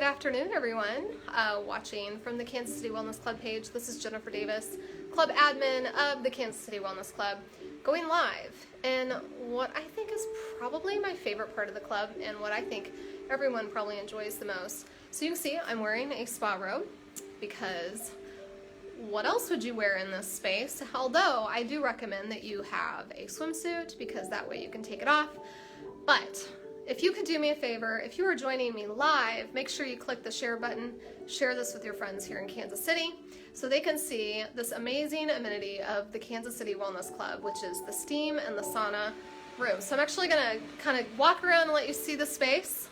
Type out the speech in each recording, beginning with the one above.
afternoon, everyone, watching from the Kansas City Wellness Club page. This is Jennifer Davis, club admin of the Kansas City Wellness Club, going live in what I think is probably my favorite part of the club and what I think everyone probably enjoys the most. So you can see I'm wearing a spa robe because what else would you wear in this space? Although I do recommend that you have a swimsuit because that way you can take it off. But if you could do me a favor, if you are joining me live, make sure you click the share button, share this with your friends here in Kansas City so they can see this amazing amenity of the Kansas City Wellness Club, which is the Steam and the Sauna room. So I'm actually gonna kind of walk around and let you see the space.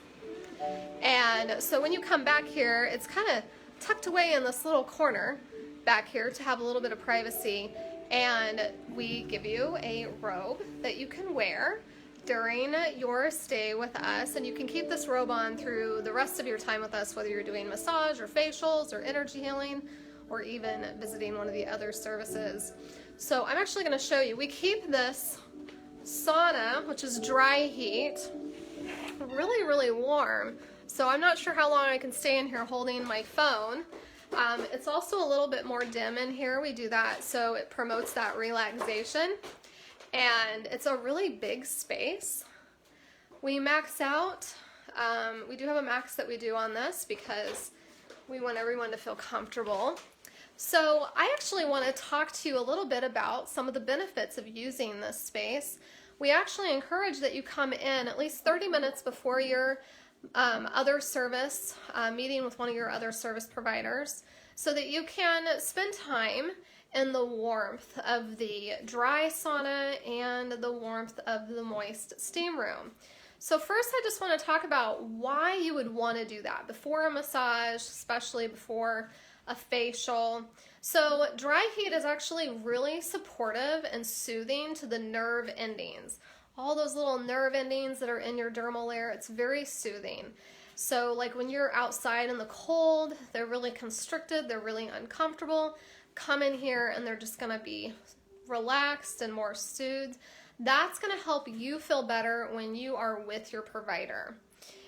And so when you come back here, it's kind of tucked away in this little corner back here to have a little bit of privacy. And we give you a robe that you can wear during your stay with us, and you can keep this robe on through the rest of your time with us, whether you're doing massage or facials or energy healing or even visiting one of the other services. So I'm actually going to show you. We keep this sauna, which is dry heat, really warm. So I'm not sure how long I can stay in here holding my phone. It's also a little bit more dim in here. We do that so it promotes that relaxation. And it's a really big space. We max out. We do have a max that we do on this because we want everyone to feel comfortable. So I actually want to talk to you a little bit about some of the benefits of using this space. We actually encourage that you come in at least 30 minutes before your other service, meeting with one of your other service providers, so that you can spend time in the warmth of the dry sauna and the warmth of the moist steam room. So first I just want to talk about why you would want to do that before a massage, especially before a facial. So dry heat is actually really supportive and soothing to the nerve endings. All those little nerve endings that are in your dermal layer, it's very soothing. So like when you're outside in the cold, they're really constricted, they're really uncomfortable. Come in here and they're just going to be relaxed and more soothed. That's going to help you feel better when you are with your provider.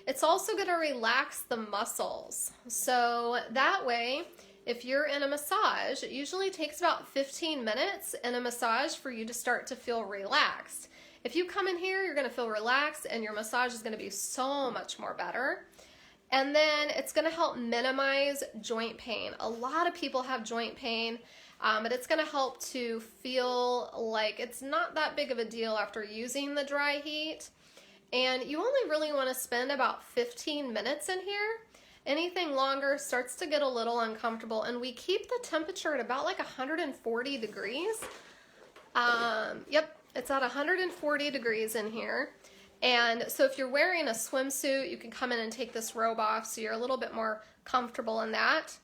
It's also going to relax the muscles. So that way, if you're in a massage, it usually takes about 15 minutes in a massage for you to start to feel relaxed. If you come in here, you're going to feel relaxed and your massage is going to be so much more better. And then it's going to help minimize joint pain. A lot of people have joint pain, but it's going to help to feel like it's not that big of a deal after using the dry heat. And you only really want to spend about 15 minutes in here. Anything longer starts to get a little uncomfortable, and we keep the temperature at about like 140 degrees. Yep, it's at 140 degrees in here. And so if you're wearing a swimsuit, you can come in and take this robe off so you're a little bit more comfortable in that.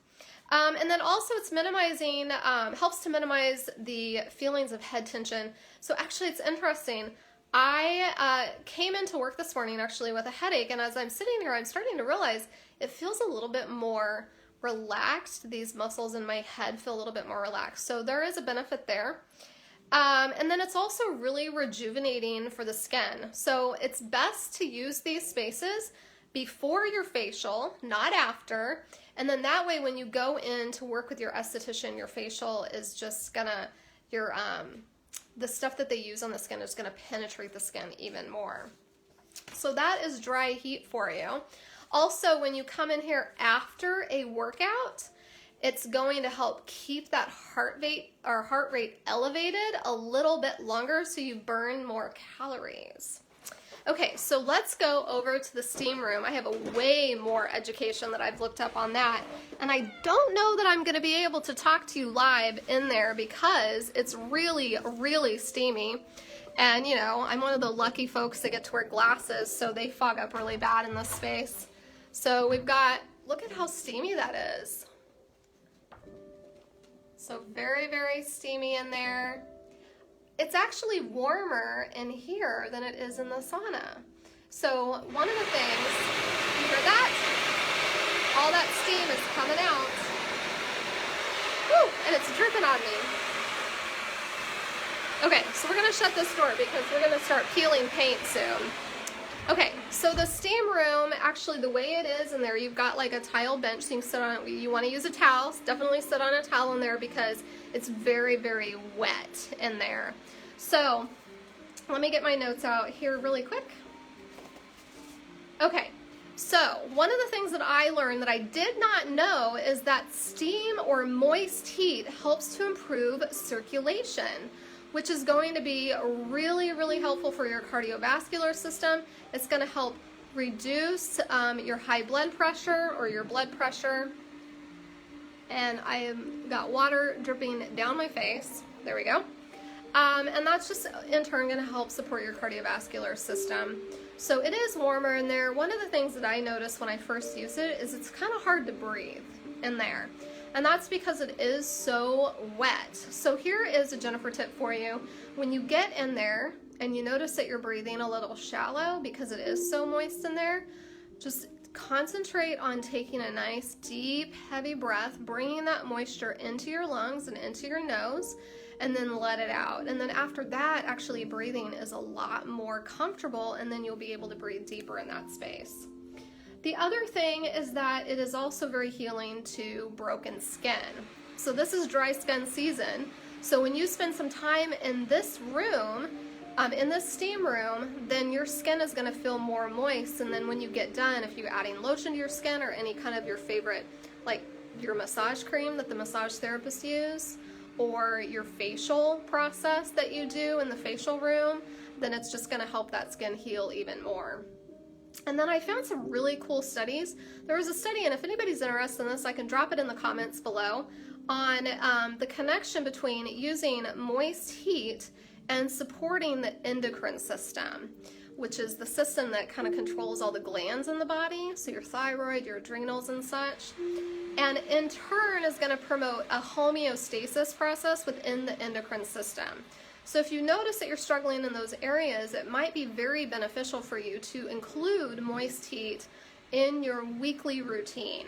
And then also it's minimizing, helps to minimize the feelings of head tension. So actually it's interesting. I came into work this morning actually with a headache, and as I'm sitting here, I'm starting to realize it feels a little bit more relaxed. These muscles in my head feel a little bit more relaxed. So there is a benefit there. And then it's also really rejuvenating for the skin. So it's best to use these spaces before your facial, not after. And then that way when you go in to work with your esthetician, your facial is just gonna, the stuff that they use on the skin is gonna penetrate the skin even more. So that is dry heat for you. Also, when you come in here after a workout, it's going to help keep that heart rate elevated a little bit longer so you burn more calories. Okay, so let's go over to the steam room. I have a way more education that I've looked up on that, and I don't know that I'm going to be able to talk to you live in there because it's really steamy. And you know, I'm one of the lucky folks that get to wear glasses, so they fog up really bad in this space. So we've got, look at how steamy that is. So very steamy in there. It's actually warmer in here than it is in the sauna. So one of the things, you hear that? All that steam is coming out. Woo, and it's dripping on me. Okay, so we're gonna shut this door because we're gonna start peeling paint soon. Okay, so the steam room, actually the way it is in there, you've got like a tile bench, so you can sit on it. You want to use a towel, definitely sit on a towel in there because it's very, very wet in there. So let me get my notes out here really quick. Okay, so one of the things that I learned that I did not know is that steam or moist heat helps to improve circulation, which is going to be really, really helpful for your cardiovascular system. It's going to help reduce your high blood pressure or your blood pressure. And I have got water dripping down my face. There we go. And that's just in turn going to help support your cardiovascular system. So it is warmer in there. One of the things that I noticed when I first used it is it's kind of hard to breathe in there. And that's because it is so wet. So here is a Jennifer tip for you. When you get in there and you notice that you're breathing a little shallow because it is so moist in there, just concentrate on taking a nice, deep, heavy breath, bringing that moisture into your lungs and into your nose, and then let it out. And then after that, actually breathing is a lot more comfortable, and then you'll be able to breathe deeper in that space. The other thing is that it is also very healing to broken skin. So this is dry skin season. So when you spend some time in this room, in this steam room, then your skin is going to feel more moist. And then when you get done, if you're adding lotion to your skin or any kind of your favorite, like your massage cream that the massage therapists use, or your facial process that you do in the facial room, then it's just going to help that skin heal even more. And then I found some really cool studies. There was a study, and if anybody's interested in this, I can drop it in the comments below, on the connection between using moist heat and supporting the endocrine system, which is the system that kind of controls all the glands in the body, so your thyroid, your adrenals and such. And in turn is going to promote a homeostasis process within the endocrine system. So if you notice that you're struggling in those areas, it might be very beneficial for you to include moist heat in your weekly routine.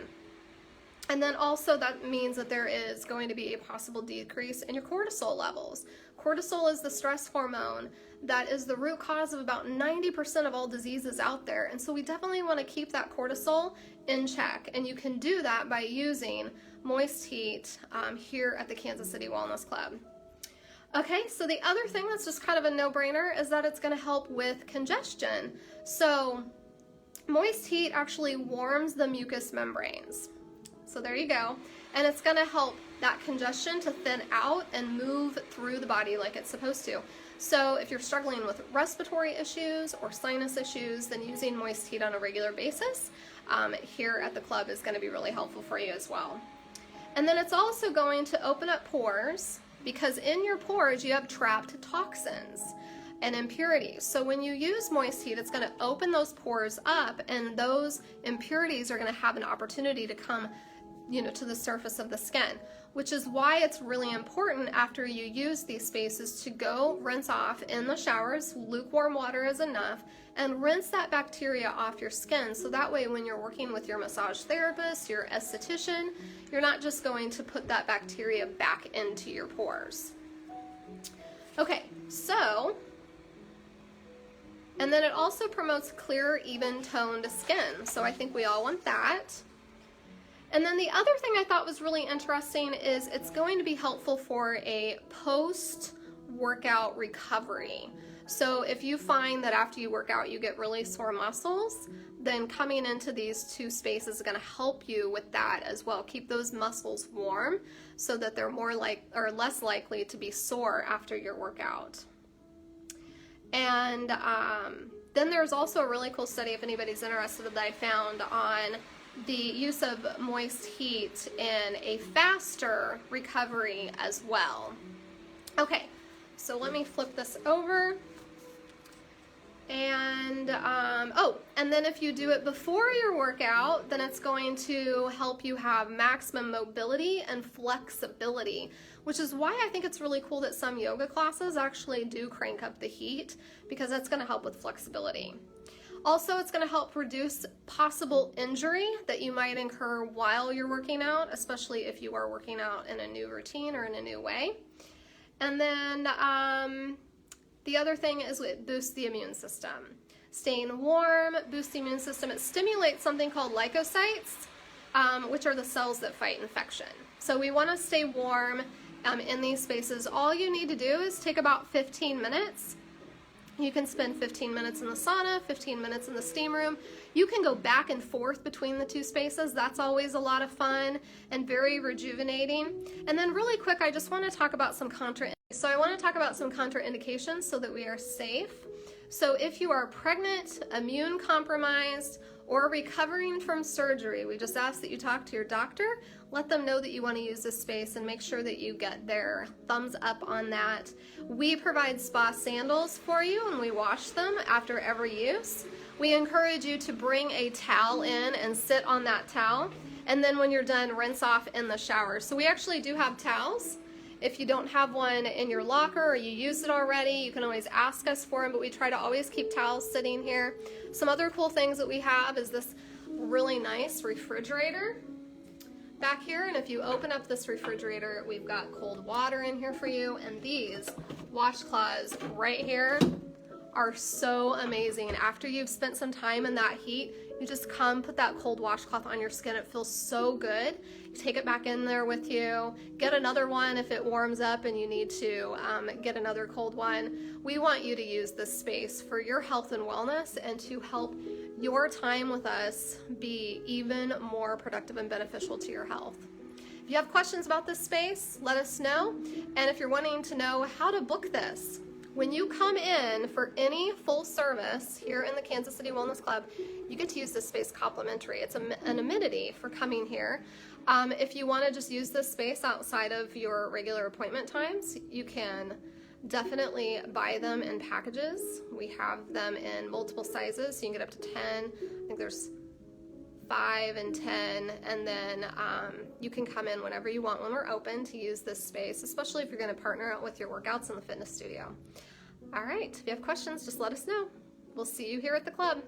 And then also that means that there is going to be a possible decrease in your cortisol levels. Cortisol is the stress hormone that is the root cause of about 90% of all diseases out there. And so we definitely want to keep that cortisol in check. And you can do that by using moist heat here at the Kansas City Wellness Club. Okay, so the other thing that's just kind of a no-brainer is that it's going to help with congestion. So moist heat actually warms the mucous membranes. So there you go. And it's going to help that congestion to thin out and move through the body like it's supposed to. So if you're struggling with respiratory issues or sinus issues, then using moist heat on a regular basis here at the club is going to be really helpful for you as well. And then it's also going to open up pores, because in your pores you have trapped toxins and impurities. So when you use moist heat, it's going to open those pores up, and those impurities are going to have an opportunity to come, to the surface of the skin, which is why it's really important after you use these spaces to go rinse off in the showers. Lukewarm water is enough, and rinse that bacteria off your skin, so that way when you're working with your massage therapist, your esthetician, you're not just going to put that bacteria back into your pores. Okay, so, and then it also promotes clear, even-toned skin, so I think we all want that. And then the other thing I thought was really interesting is it's going to be helpful for a post-workout recovery. So if you find that after you work out you get really sore muscles, then coming into these two spaces is going to help you with that as well. Keep those muscles warm so that they're less likely to be sore after your workout. And then there's also a really cool study, if anybody's interested, that I found on the use of moist heat in a faster recovery as well. Okay, so let me flip this over. And, and then if you do it before your workout, then it's going to help you have maximum mobility and flexibility, which is why I think it's really cool that some yoga classes actually do crank up the heat, because that's going to help with flexibility. Also, it's going to help reduce possible injury that you might incur while you're working out, especially if you are working out in a new routine or in a new way. And then the other thing is it boosts the immune system. staying warm, boosts the immune system. It stimulates something called leukocytes, which are the cells that fight infection. So we want to stay warm in these spaces. All you need to do is take about 15 minutes. You can spend 15 minutes in the sauna, 15 minutes in the steam room. You can go back and forth between the two spaces. That's always a lot of fun and very rejuvenating. And then really quick, I just want to talk about some contraindications so that we are safe. So if you are pregnant, immune compromised, or recovering from surgery, we just ask that you talk to your doctor, let them know that you want to use this space, and make sure that you get their thumbs up on that. We provide spa sandals for you and we wash them after every use. We encourage you to bring a towel in and sit on that towel, and then when you're done, rinse off in the shower. So we actually do have towels. If you don't have one in your locker or you used it already, you can always ask us for them, but we try to always keep towels sitting here. Some other cool things that we have is this really nice refrigerator back here, and if you open up this refrigerator, we've got cold water in here for you, and these washcloths right here are so amazing. After you've spent some time in that heat, you just come put that cold washcloth on your skin. It feels so good. You take it back in there with you. Get another one if it warms up and you need to get another cold one. We want you to use this space for your health and wellness and to help your time with us be even more productive and beneficial to your health. If you have questions about this space, let us know. And if you're wanting to know how to book this, when you come in for any full service here in the Kansas City Wellness Club, you get to use this space complimentary. It's an amenity for coming here. If you want to just use this space outside of your regular appointment times, you can definitely buy them in packages. We have them in multiple sizes, so you can get up to 10. I think there's 5 and 10, and then you can come in whenever you want when we're open to use this space, especially if you're going to partner out with your workouts in the fitness studio. All right, if you have questions, just let us know. We'll see you here at the club.